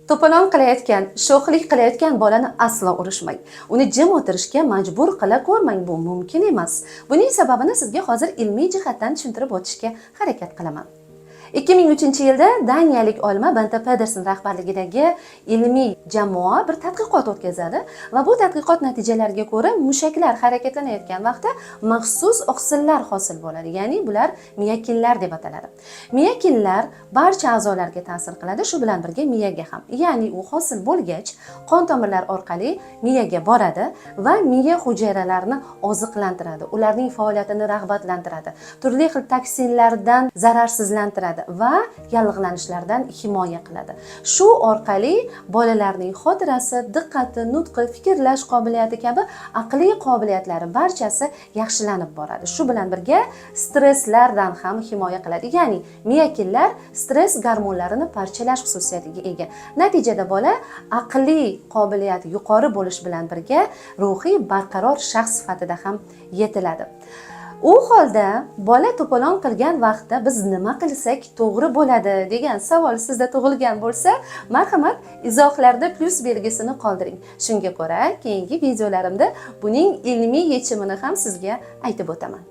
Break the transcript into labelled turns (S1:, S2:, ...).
S1: To'polon qilayotgan, sho'xlik qilayotgan bolani aslo urishmang. Uni jim o'tirishga majbur qila ko'rmang, bu mumkin emas. Buning sababini sizga hozir ilmiy jihatdan tushuntirib o'tishga harakat qilaman. 2003-yilda daniyalik olima Bente Pedersen rahbarligidagi ilmiy jamoa bir tadqiqot o'tkazadi va bu tadqiqot natijalariga ko'ra mushaklar harakatlanayotgan vaqtda maxsus oqsillar hosil bo'ladi. Ya'ni bular miyakinlar deb ataladi. Miyakinlar barcha a'zolarga ta'sir qiladi, shu bilan birga miyaga ham. Ya'ni u hosil bo'lgach, qon tomirlar orqali miyaga boradi va miya hujayralarini oziqlantiradi, ularning faoliyatini rag'batlantiradi, turli xil toksinlardan zararsizlantiradi va yallig'lanishlardan himoya qiladi. Shu orqali bolalarning xotirasi, diqqati, nutqi, fikrlash qobiliyati kabi aqliy qobiliyatlari barchasi yaxshilanib boradi. Shu bilan birga stresslardan ham himoya qiladi. Ya'ni miyakinlar stress gormonlarini parchalash xususiyatiga ega. Natijada bola aqliy qobiliyati yuqori bo'lish bilan birga ruhiy barqaror shaxs sifatida ham yetiladi. U holda bola to'polon qilgan vaqtda biz nima qilsak to'g'ri bo'ladi degan savol sizda tug'ilgan bo'lsa, marhamat izohlarda plus belgisini qoldiring. Shunga ko'ra keyingi videolarimda buning ilmiy yechimini ham sizga aytib o'taman.